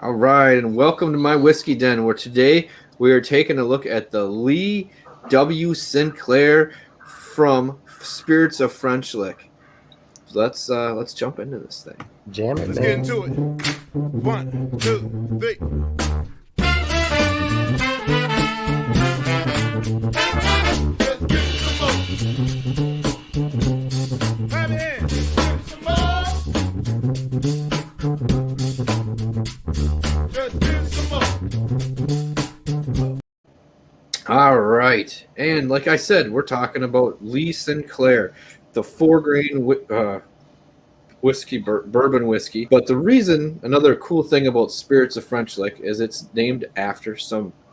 All right, and welcome to my whiskey den, where today we are taking a look at the Lee W. Sinclair from Spirits of French Lick. Let's jump into this thing. Jam it, Let's man. get into it. 1, 2, 3. Let's get some more. Have your hands. Some more. Just give some more. All right, and like I said, we're talking about Lee Sinclair, the 4-grain whiskey, bourbon whiskey. But the reason, another cool thing about Spirits of French Lick is it's named after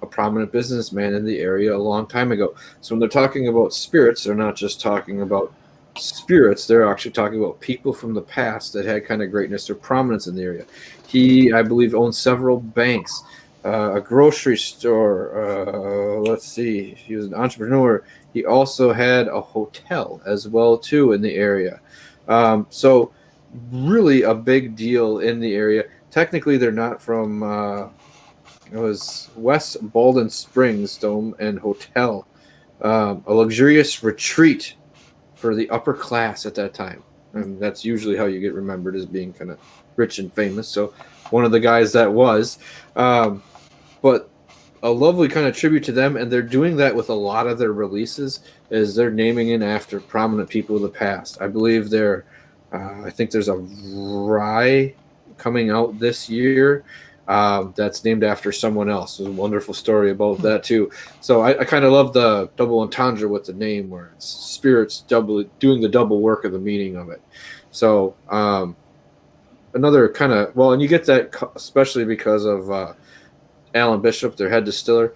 a prominent businessman in the area a long time ago. So when they're talking about spirits, they're not just talking about spirits. They're actually talking about people from the past that had kind of greatness or prominence in the area. He, I believe, owned several banks, a grocery store. Let's see, he was an entrepreneur. He also had a hotel as well too in the area. So really a big deal in the area. Technically, they're not from. It was West Baldwin Springs Dome and Hotel, a luxurious retreat for the upper class at that time. And that's usually how you get remembered, as being kind of rich and famous. So one of the guys that was. But a lovely kind of tribute to them, and they're doing that with a lot of their releases, is they're naming it after prominent people of the past. I believe I think there's a rye coming out this year that's named after someone else. There's a wonderful story about that too. So I kind of love the double entendre with the name, where it's spirits doing the double work of the meaning of it. So another kind of, well, and you get that especially because of Alan Bishop, their head distiller.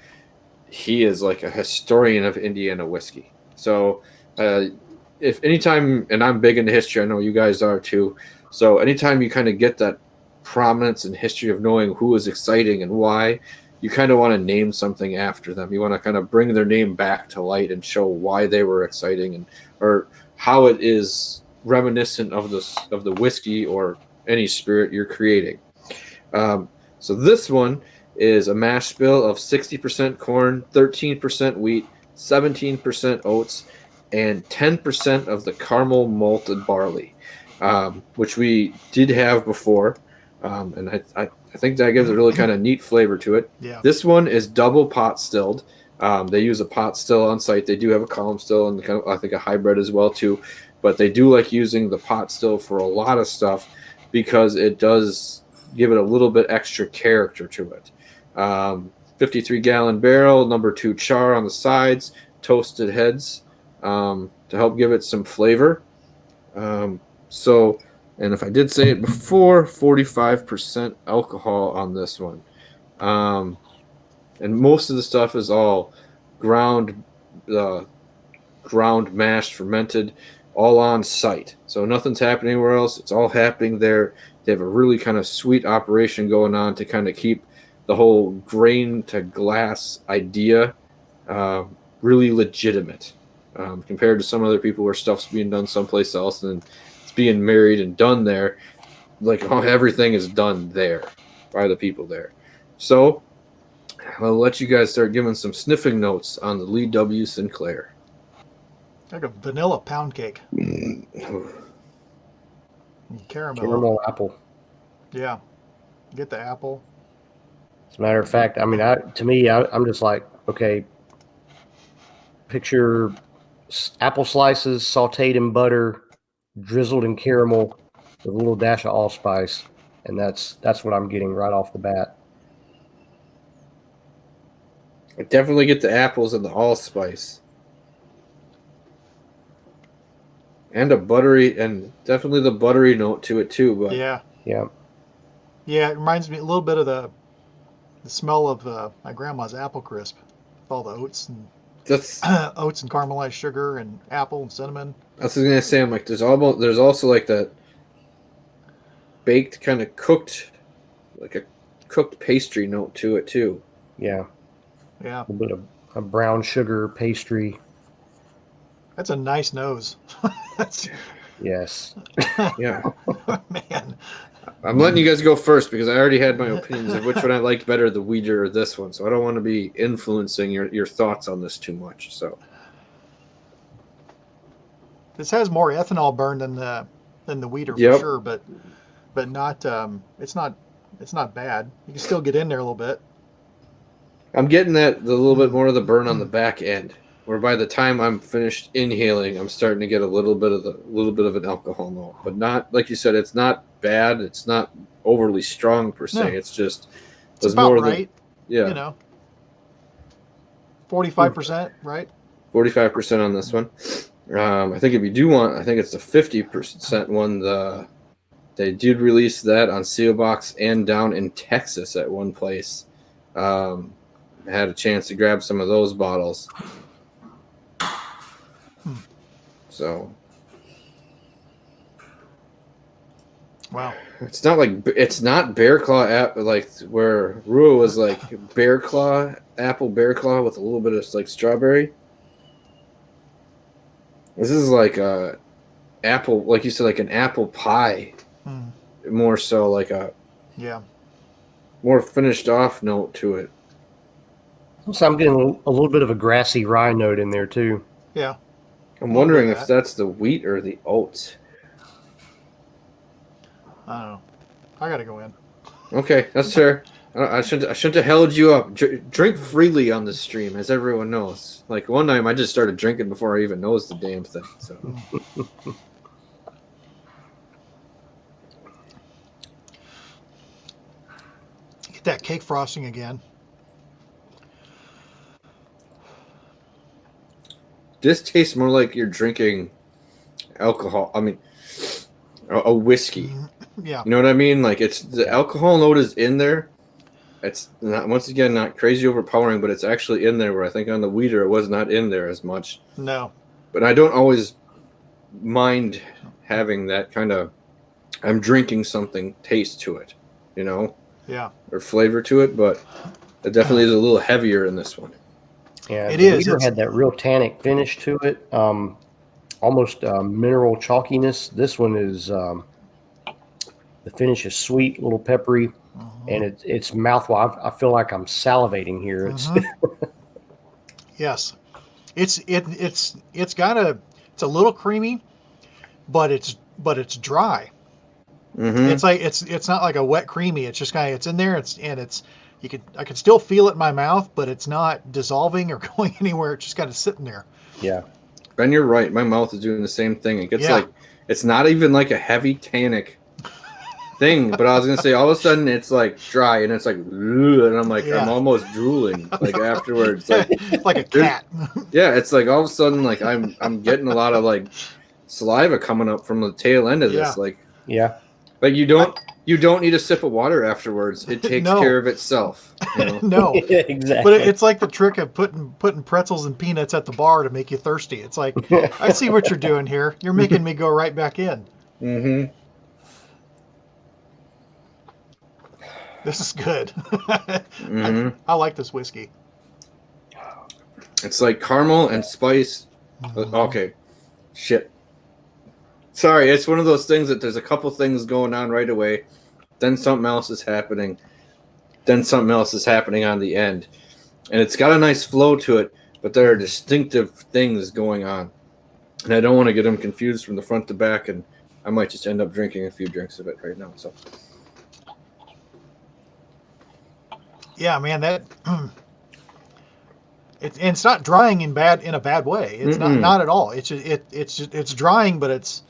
He is like a historian of Indiana whiskey. So if anytime, and I'm big into history, I know you guys are too. So anytime you kind of get that prominence and history of knowing who is exciting and why, you kind of want to name something after them. You want to kind of bring their name back to light and show why they were exciting, or how it is reminiscent of the whiskey or any spirit you're creating. So this one is a mash bill of 60% corn, 13% wheat, 17% oats, and 10% of the caramel malted barley, which we did have before. And I think that gives a really kind of neat flavor to it. Yeah. This one is double pot stilled. They use a pot still on site. They do have a column still and kind of, I think, a hybrid as well too. But they do like using the pot still for a lot of stuff because it does give it a little bit extra character to it. 53-gallon barrel, number 2 char on the sides, toasted heads to help give it some flavor. And if I did say it before, 45% alcohol on this one. And most of the stuff is all ground mashed, fermented, all on site. So nothing's happening anywhere else. It's all happening there. They have a really kind of sweet operation going on to kind of keep the whole grain to glass idea really legitimate compared to some other people where stuff's being done someplace else and it's being married and done there. Like, everything is done there by the people there. So I'll let you guys start giving some sniffing notes on the Lee W. Sinclair. Like a vanilla pound cake. Caramel apple. Yeah. Get the apple. As a matter of fact, I mean, I'm just like, okay, picture apple slices sauteed in butter, drizzled in caramel, with a little dash of allspice, and that's what I'm getting right off the bat. I definitely get the apples and the allspice. And definitely the buttery note to it too. But Yeah. Yeah. Yeah, it reminds me a little bit of the smell of my grandma's apple crisp with all the oats and caramelized sugar and apple and cinnamon. I was gonna say, I'm like, there's also like that baked kind of cooked, like a cooked pastry note to it too. Yeah. Yeah. A little bit of a brown sugar pastry. That's a nice nose. Yes. Yeah. Man. I'm letting you guys go first because I already had my opinions of which one I liked better, the Weeder or this one. So I don't want to be influencing your thoughts on this too much. So This has more ethanol burn than the Weeder Yep. for sure, but not it's not bad. You can still get in there a little bit. I'm getting the little bit more of the burn on the back end, where by the time I'm finished inhaling, I'm starting to get a little bit of an alcohol note, but not like you said. It's not bad. It's not overly strong per se. No. It's just It's about more right. Yeah, You know, 45%, right? 45% on this one. I think if you do want, I think it's the 50% one. They did release that on Seal Box and down in Texas at one place. I had a chance to grab some of those bottles. So Wow. it's not Bear Claw like where Rua was like Bear Claw Bear Claw with a little bit of like strawberry. This is like a apple, like you said, like an apple pie, more so like a more finished off note to it. So I'm getting a little bit of a grassy rye note in there too. Yeah. I'm wondering if that's the wheat or the oats. I don't know. I gotta go in. Okay, that's fair. I shouldn't have held you up. Drink freely on the stream, as everyone knows. Like one time, I just started drinking before I even knows the damn thing. So Get that cake frosting again. this tastes more like you're drinking alcohol. I mean, a whiskey. Yeah. You know what I mean? Like it's the alcohol note is in there. It's not, once again, not crazy overpowering, but it's actually in there. Where I think on the Weeder it was not in there as much. No. But I don't always mind having that kind of I'm drinking something taste to it, you know, Yeah. or flavor to it. But it definitely is a little heavier in this one. Yeah, It the is. Weeder had that real tannic finish to it, almost mineral chalkiness. This one is the finish is sweet, a little peppery, and it's mouthwatering. I feel like I'm salivating here. It's Yes. It's a little creamy, but it's dry. Mm-hmm. It's like it's not like a wet creamy. It's just it's in there. I can still feel it in my mouth, but it's not dissolving or going anywhere. It's just kind of sitting there. yeah. Ben, you're right. My mouth is doing the same thing. It gets like it's not even like a heavy tannic thing, but I was gonna say all of a sudden it's like dry and it's like, and I'm like I'm almost drooling like afterwards, like like a cat. Yeah, it's like all of a sudden like I'm getting a lot of like saliva coming up from the tail end of this, like you don't need a sip of water afterwards. It takes care of itself. You know? No, exactly. But it's like the trick of putting pretzels and peanuts at the bar to make you thirsty. It's like I see what you're doing here. You're making me go right back in. Mm-hmm. This is good. I like this whiskey. It's like caramel and spice. Okay. Shit. Sorry, it's one of those things that there's a couple things going on right away. Then something else is happening. Then something else is happening on the end. And it's got a nice flow to it, but there are distinctive things going on. And I don't want to get them confused from the front to back, and I might just end up drinking a few drinks of it right now. So. Yeah, man, that it's not drying in a bad way. It's not at all. It's drying, but it's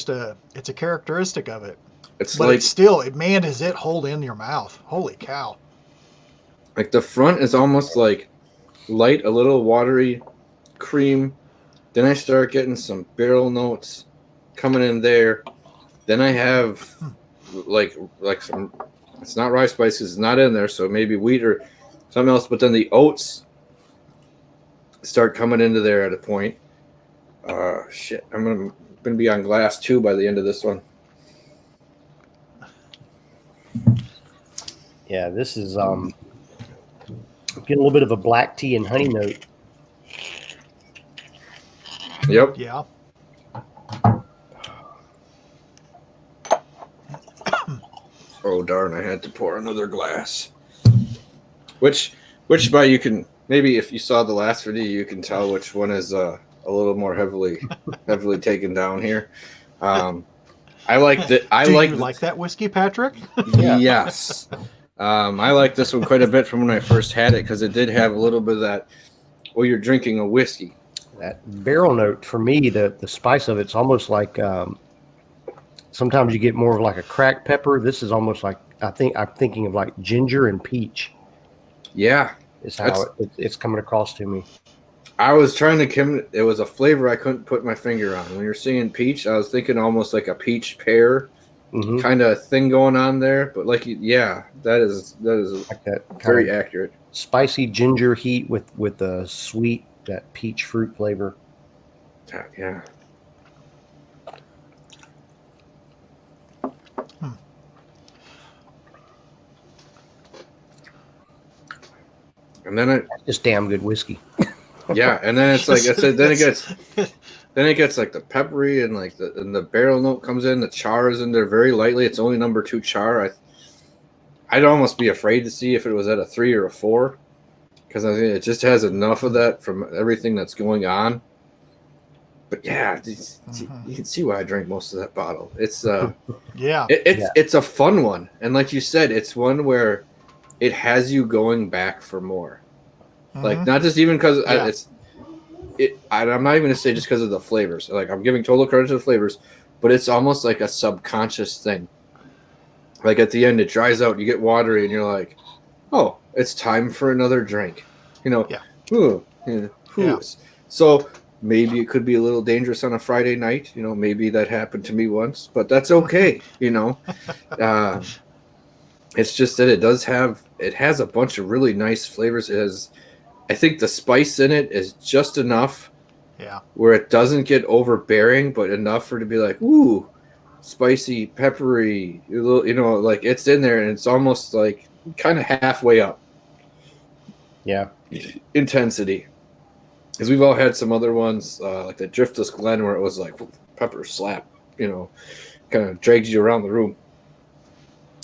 a characteristic of it. It's man, does it hold in your mouth? Holy cow! Like the front is almost like light, a little watery cream. Then I start getting some barrel notes coming in there. Then I have like some. It's not rye spices. It's not in there, so maybe wheat or something else. But then the oats start coming into there at a point. Shit, I'm gonna be on glass too by the end of this one. Yeah, this is getting a little bit of a black tea and honey note. Yep. Yeah. Oh darn! I had to pour another glass. Which by you can maybe if you saw the last video, you can tell which one is a little more heavily taken down here. I like that. Do you like that whiskey, Patrick? Yes. I like this one quite a bit from when I first had it because it did have a little bit of that. Well, you're drinking a whiskey. That barrel note for me, the spice of it's almost like sometimes you get more of like a cracked pepper. This is almost like I'm thinking of like ginger and peach. Yeah, is how it's coming across to me. I was trying to it was a flavor I couldn't put my finger on. When you're seeing peach, I was thinking almost like a peach pear kind of thing going on there. But like, yeah, that is like that very accurate. Spicy ginger heat with the sweet that peach fruit flavor. Yeah. And then it's damn good whiskey. Yeah, and then it's like I said. Then it gets like the peppery and like the barrel note comes in. The char is in there very lightly. It's only number 2 char. I'd almost be afraid to see if it was at a 3 or a 4 because I think it just has enough of that from everything that's going on. But yeah, you can see why I drank most of that bottle. It's it's a fun one, and like you said, it's one where it has you going back for more. Like not just even because I'm not even gonna say just because of the flavors. Like I'm giving total credit to the flavors, but it's almost like a subconscious thing. Like at the end, it dries out, you get watery, and you're like, "Oh, it's time for another drink." You know, So maybe it could be a little dangerous on a Friday night. You know, maybe that happened to me once, but that's okay. You know, it's just that it has a bunch of really nice flavors. I think the spice in it is just enough, where it doesn't get overbearing, but enough for it to be like, ooh, spicy, peppery, you know, like it's in there, and it's almost like kind of halfway up. Yeah, intensity, because we've all had some other ones like the Driftless Glen where it was like pepper slap, you know, kind of drags you around the room.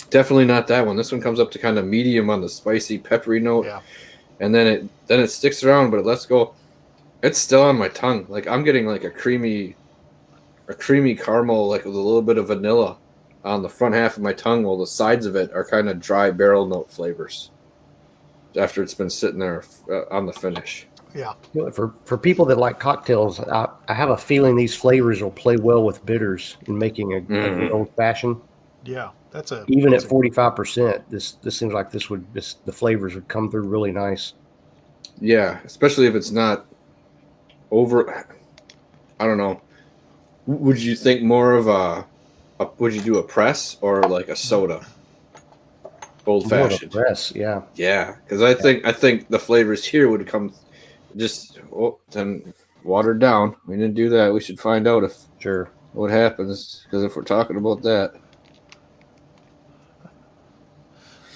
Definitely not that one. This one comes up to kind of medium on the spicy, peppery note. Yeah. And then it sticks around, but it lets go. It's still on my tongue. Like I'm getting like a creamy caramel, like with a little bit of vanilla on the front half of my tongue, while the sides of it are kind of dry barrel note flavors after it's been sitting there on the finish. Yeah. For people that like cocktails, I have a feeling these flavors will play well with bitters in making a good old fashioned. Yeah. Even at 45%, this seems like the flavors would come through really nice. Yeah, especially if it's not over. I don't know. Would you think more of would you do a press or like a soda? Old fashioned press, yeah. Yeah, because I think the flavors here would come just then watered down. We didn't do that. We should find out what happens, because if we're talking about that.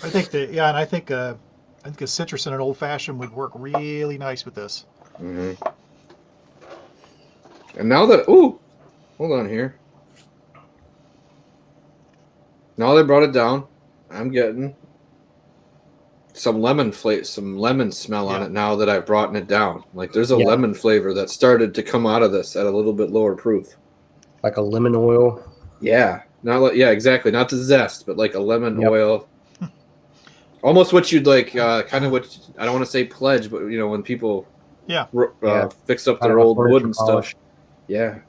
I think I think a citrus in an old fashioned would work really nice with this. And now that hold on here. Now they brought it down, I'm getting some lemon smell on it now that I've brought it down. Like there's a lemon flavor that started to come out of this at a little bit lower proof. Like a lemon oil. Yeah, exactly. Not the zest, but like a lemon oil. Almost what you'd like, kind of what I don't want to say pledge, but you know when people fix up their old wood and stuff. Yeah.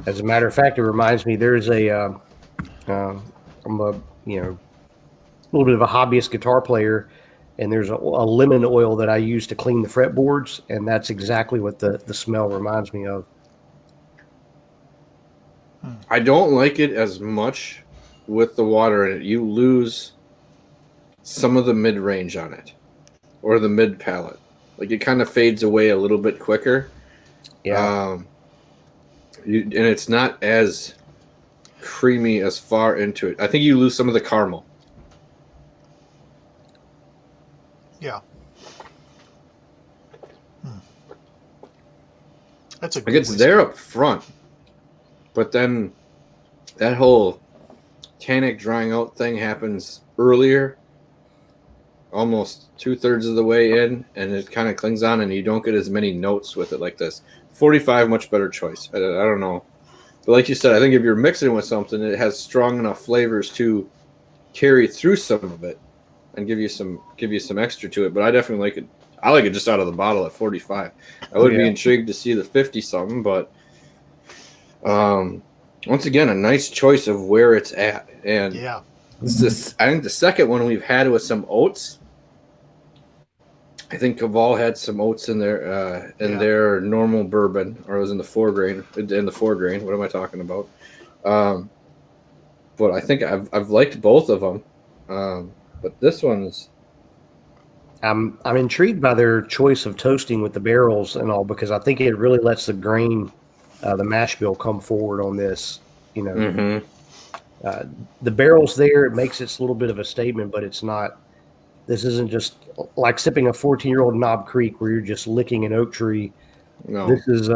As a matter of fact, it reminds me there's I'm a little bit of a hobbyist guitar player, and there's a lemon oil that I use to clean the fretboards, and that's exactly what the smell reminds me of. I don't like it as much with the water in it. You lose some of the mid-range on it, or the mid-palate. Like it kind of fades away a little bit quicker. Yeah. And it's not as creamy as far into it. I think you lose some of the caramel. Yeah. That's like it's there up front, but then that whole tannic drying out thing happens earlier, almost 2/3 of the way in, and it kind of clings on, and you don't get as many notes with it like this. 45, much better choice. I don't know. But like you said, I think if you're mixing it with something, it has strong enough flavors to carry through some of it and give you some extra to it. But I definitely like it. I like it just out of the bottle at 45. I would be intrigued to see the 50 something, but once again, a nice choice of where it's at. And this is, I think, the second one we've had with some oats. I think Caval had some oats in their their normal bourbon, or it was in the 4 grain. In the 4 grain, what am I talking about? But I think I've liked both of them. But this one's. I'm intrigued by their choice of toasting with the barrels and all, because I think it really lets the grain, the mash bill, come forward on this. You know, the barrels there, it makes it a little bit of a statement, but it's not. This isn't just like sipping a 14-year-old Knob Creek where you're just licking an oak tree. No. This is,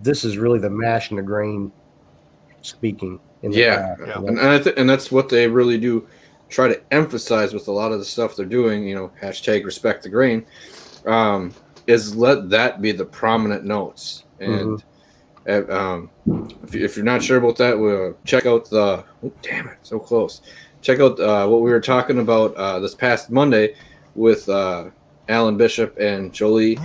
this is really the mash and the grain speaking. And that's what they really do try to emphasize with a lot of the stuff they're doing. Hashtag respect the grain, is let that be the prominent notes. And if you're not sure about that, we'll check out the. Oh, damn it, so close. Check out what we were talking about this past Monday with Alan Bishop and Jolie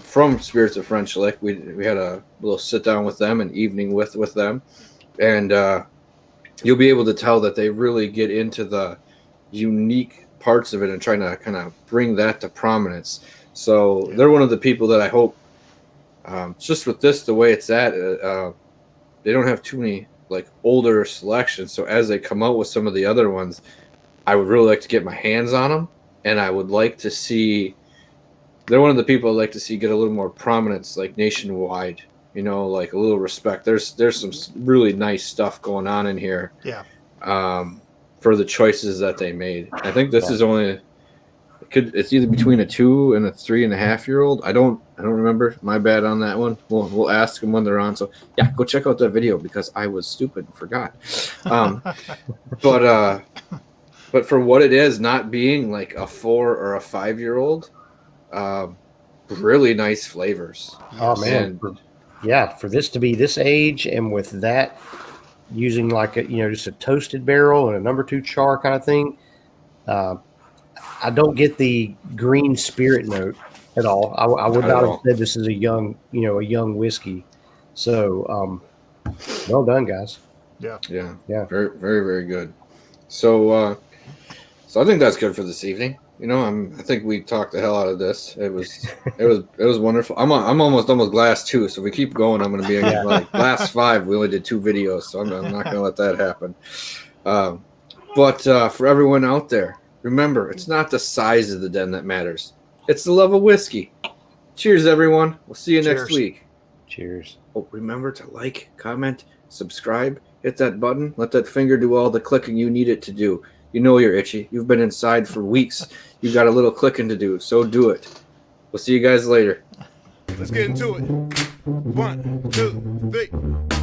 from Spirits of French Lick. We had a little sit down with them, an evening with them, and you'll be able to tell that they really get into the unique parts of it and trying to kind of bring that to prominence. So they're one of the people that I hope, just with this, the way it's at, they don't have too many like older selections. So as they come out with some of the other ones, I would really like to get my hands on them, and I would like to see. They're one of the people I'd like to see get a little more prominence, like nationwide. Like a little respect. There's some really nice stuff going on in here. Yeah. For the choices that they made, I think this is only. It's either between a 2 and a 3.5-year-old. I don't remember. My bad on that one. We'll ask them when they're on. So yeah, go check out that video because I was stupid and forgot. But for what it is, not being like a 4 or a 5-year-old, really nice flavors. Oh man, for this to be this age and with that, using like a just a toasted barrel and a number 2 char kind of thing. I don't get the green spirit note at all. I would not have said this is a young whiskey. So, well done, guys. Yeah. Very, very, very good. So I think that's good for this evening. I think we talked the hell out of this. It was wonderful. I'm almost glass 2. So if we keep going, I'm going to be like glass 5. We only did 2 videos, so I'm not going to let that happen. But for everyone out there, remember, it's not the size of the den that matters. It's the love of whiskey. Cheers, everyone. We'll see you next week. Cheers. Oh, remember to like, comment, subscribe, hit that button. Let that finger do all the clicking you need it to do. You're itchy. You've been inside for weeks. You've got a little clicking to do, so do it. We'll see you guys later. Let's get into it. 1, 2, 3.